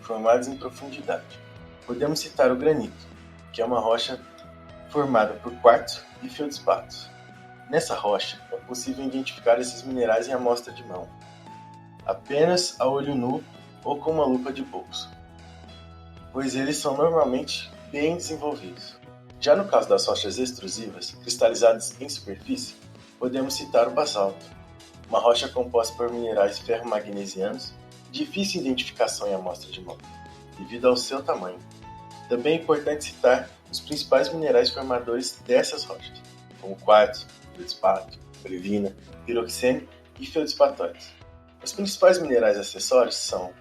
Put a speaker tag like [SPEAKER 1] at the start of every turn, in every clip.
[SPEAKER 1] formadas em profundidade. Podemos citar o granito, que é uma rocha formada por quartzo e feldspato. Nessa rocha, é possível identificar esses minerais em amostra de mão, apenas a olho nu ou com uma lupa de bolso, pois eles são normalmente bem desenvolvidos. Já no caso das rochas extrusivas, cristalizadas em superfície, podemos citar o basalto, uma rocha composta por minerais ferro-magnesianos, difícil identificação em amostra de mão, devido ao seu tamanho. Também é importante citar os principais minerais formadores dessas rochas, como quartzo, feldspato, olivina, piroxene e feldspatoides. Os principais minerais acessórios são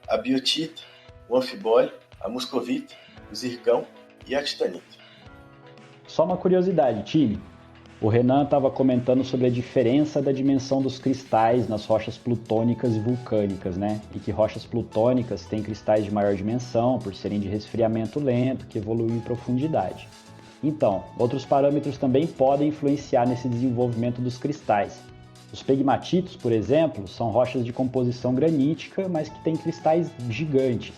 [SPEAKER 1] a biotita, o anfibólio, a muscovita, o zircão e a titanita.
[SPEAKER 2] Só uma curiosidade, time. O Renan estava comentando sobre a diferença da dimensão dos cristais nas rochas plutônicas e vulcânicas, né? E que rochas plutônicas têm cristais de maior dimensão, por serem de resfriamento lento, que evoluem em profundidade. Então, outros parâmetros também podem influenciar nesse desenvolvimento dos cristais. Os pegmatitos, por exemplo, são rochas de composição granítica, mas que têm cristais gigantes.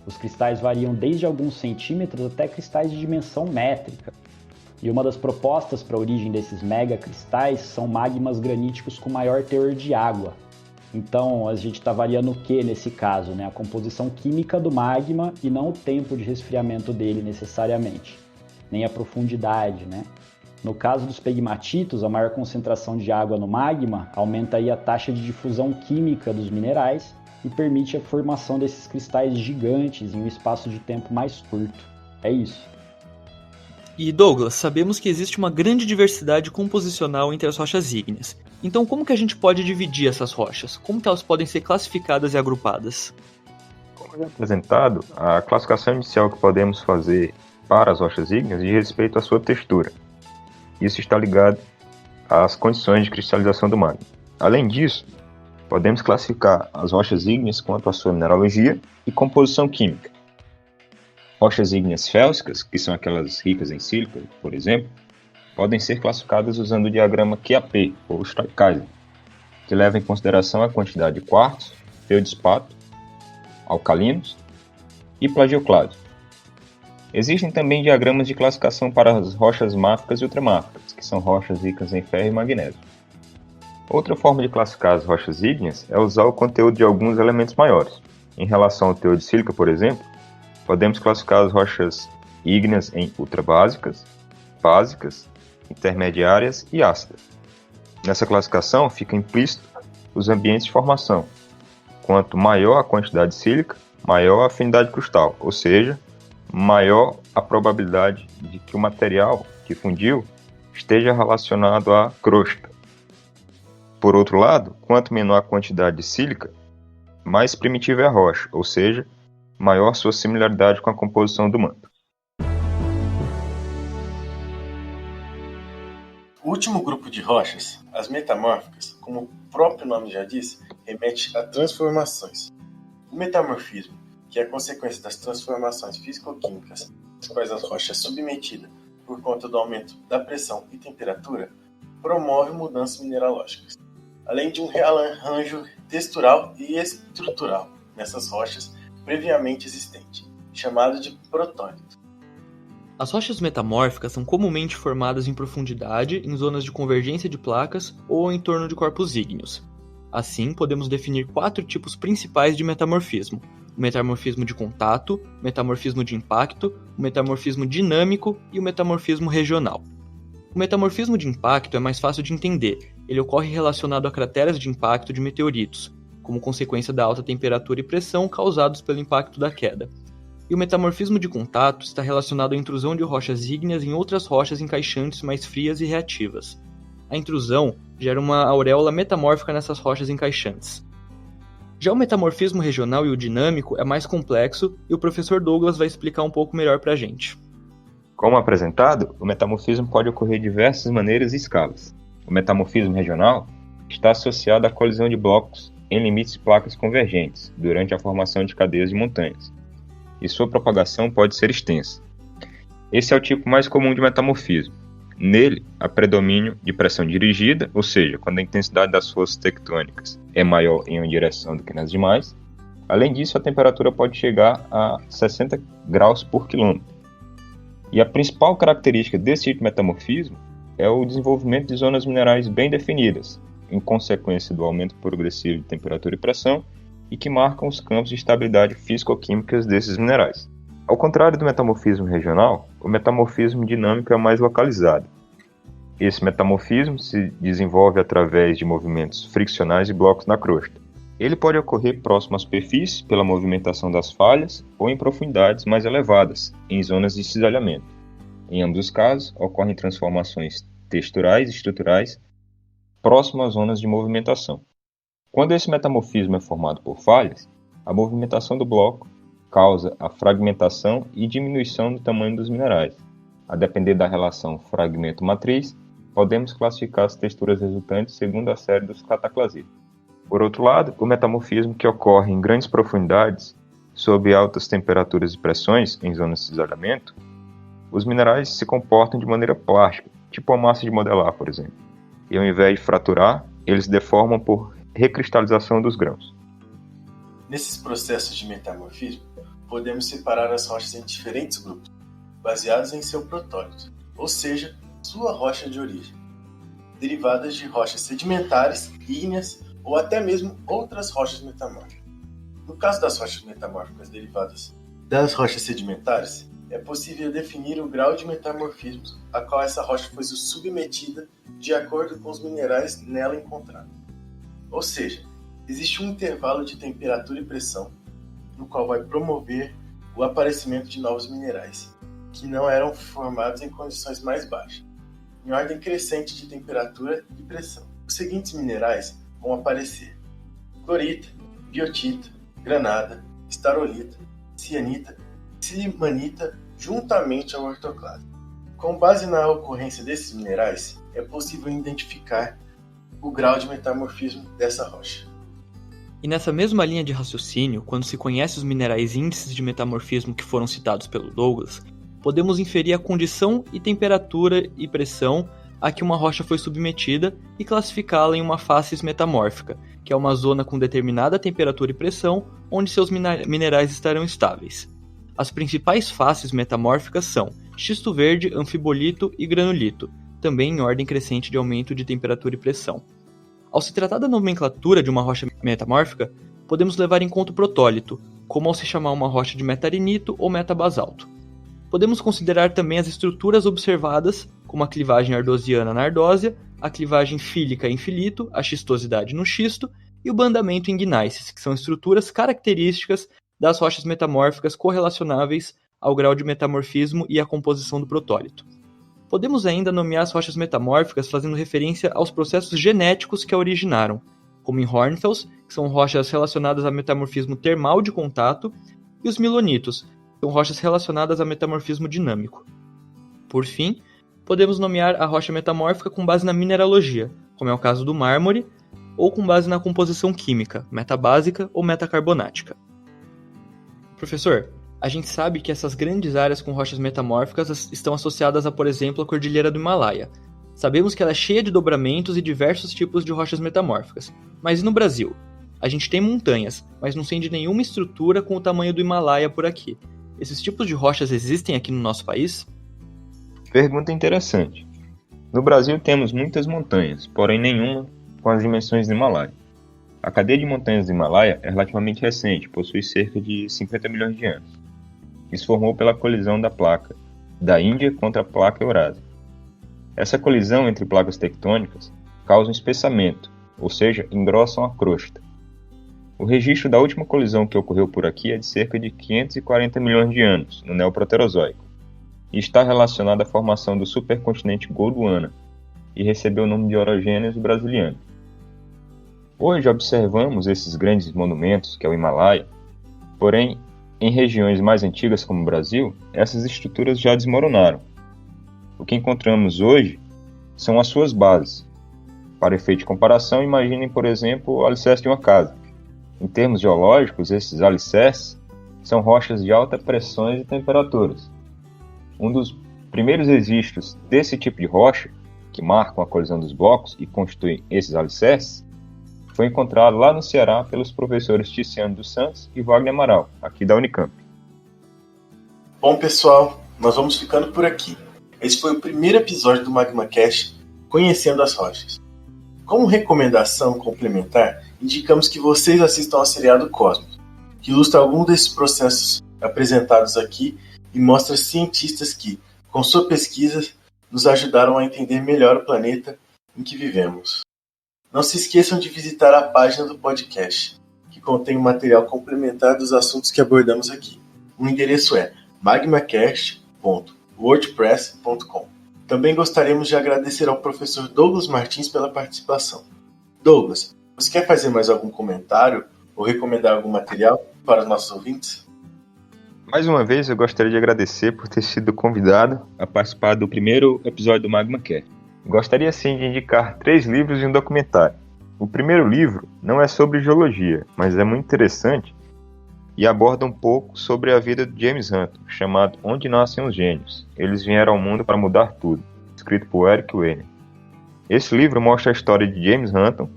[SPEAKER 2] Os cristais variam desde alguns centímetros até cristais de dimensão métrica. E uma das propostas para a origem desses megacristais são magmas graníticos com maior teor de água. Então, a gente está variando o que nesse caso, né? A composição química do magma e não o tempo de resfriamento dele necessariamente, nem a profundidade, né? No caso dos pegmatitos, a maior concentração de água no magma aumenta aí a taxa de difusão química dos minerais e permite a formação desses cristais gigantes em um espaço de tempo mais curto. É isso.
[SPEAKER 3] E Douglas, sabemos que existe uma grande diversidade composicional entre as rochas ígneas. Então como que a gente pode dividir essas rochas? Como que elas podem ser classificadas e agrupadas?
[SPEAKER 4] Como já apresentado, a classificação inicial que podemos fazer para as rochas ígneas diz respeito à sua textura. Isso está ligado às condições de cristalização do magma. Além disso, podemos classificar as rochas ígneas quanto à sua mineralogia e composição química. Rochas ígneas félsicas, que são aquelas ricas em sílica, por exemplo, podem ser classificadas usando o diagrama QAP, ou Streckheisen, que leva em consideração a quantidade de quartzo, feldspato, alcalinos e plagioclásio. Existem também diagramas de classificação para as rochas máficas e ultramáficas, que são rochas ricas em ferro e magnésio. Outra forma de classificar as rochas ígneas é usar o conteúdo de alguns elementos maiores. Em relação ao teor de sílica, por exemplo, podemos classificar as rochas ígneas em ultrabásicas, básicas, intermediárias e ácidas. Nessa classificação fica implícito os ambientes de formação. Quanto maior a quantidade de sílica, maior a afinidade crustal, ou seja, maior a probabilidade de que o material que fundiu esteja relacionado à crosta. Por outro lado, quanto menor a quantidade de sílica, mais primitiva é a rocha, ou seja, maior sua similaridade com a composição do manto.
[SPEAKER 1] O último grupo de rochas, as metamórficas, como o próprio nome já diz, remete a transformações. O metamorfismo, que é a consequência das transformações físico-químicas às quais a rocha é submetida por conta do aumento da pressão e temperatura, promove mudanças mineralógicas, além de um rearranjo textural e estrutural nessas rochas previamente existente, chamado de protólito.
[SPEAKER 3] As rochas metamórficas são comumente formadas em profundidade, em zonas de convergência de placas ou em torno de corpos ígneos. Assim, podemos definir 4 tipos principais de metamorfismo: o metamorfismo de contato, o metamorfismo de impacto, o metamorfismo dinâmico e o metamorfismo regional. O metamorfismo de impacto é mais fácil de entender. Ele ocorre relacionado a crateras de impacto de meteoritos, como consequência da alta temperatura e pressão causados pelo impacto da queda. E o metamorfismo de contato está relacionado à intrusão de rochas ígneas em outras rochas encaixantes mais frias e reativas. A intrusão gera uma auréola metamórfica nessas rochas encaixantes. Já o metamorfismo regional e o dinâmico é mais complexo e o professor Douglas vai explicar um pouco melhor para a gente.
[SPEAKER 4] Como apresentado, o metamorfismo pode ocorrer de diversas maneiras e escalas. O metamorfismo regional está associado à colisão de blocos em limites de placas convergentes durante a formação de cadeias de montanhas, e sua propagação pode ser extensa. Esse é o tipo mais comum de metamorfismo. Nele, há predomínio de pressão dirigida, ou seja, quando a intensidade das forças tectônicas é maior em uma direção do que nas demais, Além disso, a temperatura pode chegar a 60 graus por quilômetro. E a principal característica desse tipo de metamorfismo é o desenvolvimento de zonas minerais bem definidas, em consequência do aumento progressivo de temperatura e pressão, e que marcam os campos de estabilidade físico-químicas desses minerais. Ao contrário do metamorfismo regional, o metamorfismo dinâmico é mais localizado. Esse metamorfismo se desenvolve através de movimentos friccionais de blocos na crosta. Ele pode ocorrer próximo à superfície, pela movimentação das falhas, ou em profundidades mais elevadas, em zonas de cisalhamento. Em ambos os casos, ocorrem transformações texturais e estruturais próximo às zonas de movimentação. Quando esse metamorfismo é formado por falhas, a movimentação do bloco causa a fragmentação e diminuição do tamanho dos minerais. A depender da relação fragmento-matriz, podemos classificar as texturas resultantes segundo a série dos cataclasitas. Por outro lado, o metamorfismo que ocorre em grandes profundidades, sob altas temperaturas e pressões em zonas de cisalhamento, os minerais se comportam de maneira plástica, tipo a massa de modelar, por exemplo. E ao invés de fraturar, eles deformam por recristalização dos grãos.
[SPEAKER 1] Nesses processos de metamorfismo, podemos separar as rochas em diferentes grupos, baseados em seu protólito, ou seja, sua rocha de origem, derivadas de rochas sedimentares, ígneas ou até mesmo outras rochas metamórficas. No caso das rochas metamórficas derivadas das rochas sedimentares, é possível definir o grau de metamorfismo a qual essa rocha foi submetida de acordo com os minerais nela encontrados. Ou seja, existe um intervalo de temperatura e pressão no qual vai promover o aparecimento de novos minerais, que não eram formados em condições mais baixas, em ordem crescente de temperatura e pressão. Os seguintes minerais vão aparecer: clorita, biotita, granada, estarolita, cianita, silimanita, juntamente ao ortoclase. Com base na ocorrência desses minerais, é possível identificar o grau de metamorfismo dessa rocha.
[SPEAKER 3] E nessa mesma linha de raciocínio, quando se conhece os minerais índices de metamorfismo que foram citados pelo Douglas, podemos inferir a condição e temperatura e pressão a que uma rocha foi submetida e classificá-la em uma face metamórfica, que é uma zona com determinada temperatura e pressão onde seus minerais estarão estáveis. As principais faces metamórficas são xisto verde, anfibolito e granulito, também em ordem crescente de aumento de temperatura e pressão. Ao se tratar da nomenclatura de uma rocha metamórfica, podemos levar em conta o protólito, como ao se chamar uma rocha de metarinito ou metabasalto. Podemos considerar também as estruturas observadas, como a clivagem ardosiana na ardósia, a clivagem fílica em filito, a xistosidade no xisto e o bandamento em gneiss, que são estruturas características das rochas metamórficas correlacionáveis ao grau de metamorfismo e à composição do protólito. Podemos ainda nomear as rochas metamórficas fazendo referência aos processos genéticos que a originaram, como em Hornfels, que são rochas relacionadas a metamorfismo termal de contato, e os milonitos, que são rochas relacionadas a metamorfismo dinâmico. Por fim, podemos nomear a rocha metamórfica com base na mineralogia, como é o caso do mármore, ou com base na composição química, metabásica ou metacarbonática. Professor, a gente sabe que essas grandes áreas com rochas metamórficas estão associadas a, por exemplo, a Cordilheira do Himalaia. Sabemos que ela é cheia de dobramentos e diversos tipos de rochas metamórficas. Mas e no Brasil? A gente tem montanhas, mas não sei de nenhuma estrutura com o tamanho do Himalaia por aqui. Esses tipos de rochas existem aqui no nosso país?
[SPEAKER 4] Pergunta interessante. No Brasil temos muitas montanhas, porém nenhuma com as dimensões do Himalaia. A cadeia de montanhas do Himalaia é relativamente recente, possui cerca de 50 milhões de anos. E se formou pela colisão da placa da Índia contra a placa Eurásia. Essa colisão entre placas tectônicas causa um espessamento, ou seja, engrossam a crosta. O registro da última colisão que ocorreu por aqui é de cerca de 540 milhões de anos, no Neoproterozoico, e está relacionada à formação do supercontinente Gondwana, e recebeu o nome de Orogênese brasiliana. Hoje observamos esses grandes monumentos, que é o Himalaia, porém, em regiões mais antigas como o Brasil, essas estruturas já desmoronaram. O que encontramos hoje são as suas bases. Para efeito de comparação, imaginem, por exemplo, o alicerce de uma casa. Em termos geológicos, esses alicerces são rochas de alta pressões e temperaturas. Um dos primeiros registros desse tipo de rocha, que marcam a colisão dos blocos e constituem esses alicerces, foi encontrado lá no Ceará pelos professores Ticiano dos Santos e Wagner Amaral, aqui da Unicamp.
[SPEAKER 1] Bom, pessoal, nós vamos ficando por aqui. Esse foi o primeiro episódio do MagmaCast, Conhecendo as Rochas. Como recomendação complementar, indicamos que vocês assistam ao seriado Cosmos, que ilustra alguns desses processos apresentados aqui e mostra cientistas que, com sua pesquisa, nos ajudaram a entender melhor o planeta em que vivemos. Não se esqueçam de visitar a página do podcast, que contém um material complementar dos assuntos que abordamos aqui. O endereço é magmacast.wordpress.com. Também gostaríamos de agradecer ao professor Douglas Martins pela participação. Douglas, você quer fazer mais algum comentário ou recomendar algum material para os nossos ouvintes?
[SPEAKER 4] Mais uma vez, eu gostaria de agradecer por ter sido convidado a participar do primeiro episódio do MagmaCast. Gostaria sim de indicar 3 livros e um documentário. O primeiro livro não é sobre geologia, mas é muito interessante e aborda um pouco sobre a vida de James Hunton, chamado Onde Nascem os Gênios. Eles vieram ao mundo para mudar tudo, escrito por Eric Weiner. Esse livro mostra a história de James Hunton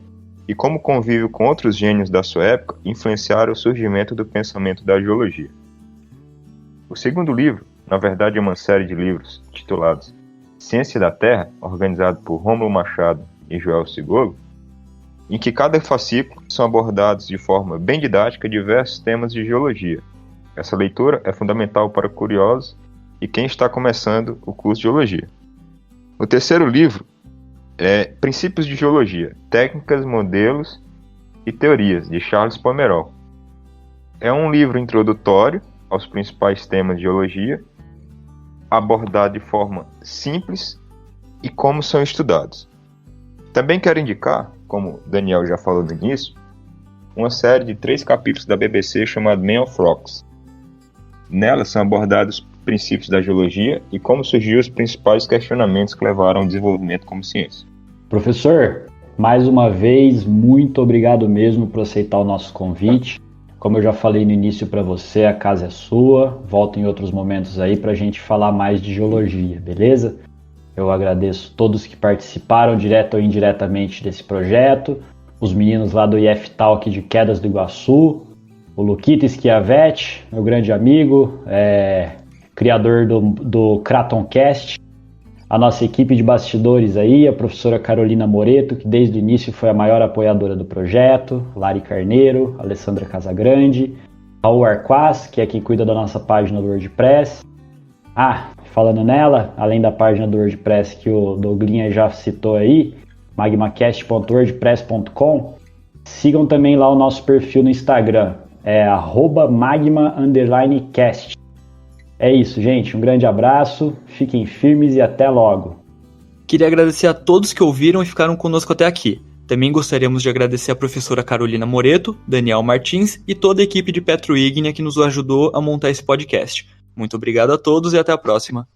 [SPEAKER 4] e como o convívio com outros gênios da sua época influenciaram o surgimento do pensamento da geologia. O segundo livro, na verdade é uma série de livros titulados Ciência da Terra, organizado por Rômulo Machado e Joel Sigolo, em que cada fascículo são abordados de forma bem didática diversos temas de geologia. Essa leitura é fundamental para curiosos e quem está começando o curso de geologia. O terceiro livro é Princípios de Geologia, Técnicas, Modelos e Teorias, de Charles Pomerol. É um livro introdutório aos principais temas de geologia, abordado de forma simples e como são estudados. Também quero indicar, como Daniel já falou no início, uma série de 3 capítulos da BBC chamada Man of Rocks. Nela são abordados princípios da geologia e como surgiram os principais questionamentos que levaram ao desenvolvimento como ciência.
[SPEAKER 2] Professor, mais uma vez, muito obrigado mesmo por aceitar o nosso convite. Como eu já falei no início para você, a casa é sua. Volta em outros momentos aí para a gente falar mais de geologia, beleza? Eu agradeço todos que participaram direto ou indiretamente desse projeto, os meninos lá do IF Talk de Quedas do Iguaçu, o Luquita Schiavetti, meu grande amigo, criador do Kratoncast, a nossa equipe de bastidores aí, a professora Carolina Moreto, que desde o início foi a maior apoiadora do projeto, Lari Carneiro, Alessandra Casagrande, Raul Arquaz, que é quem cuida da nossa página do WordPress. Falando nela, além da página do WordPress que o Douglinha já citou aí, magmacast.wordpress.com, sigam também lá o nosso perfil no Instagram, @magma_cast. É isso, gente, um grande abraço, fiquem firmes e até logo.
[SPEAKER 3] Queria agradecer a todos que ouviram e ficaram conosco até aqui. Também gostaríamos de agradecer a professora Carolina Moreto, Daniel Martins e toda a equipe de Petro Ígnea que nos ajudou a montar esse podcast. Muito obrigado a todos e até a próxima.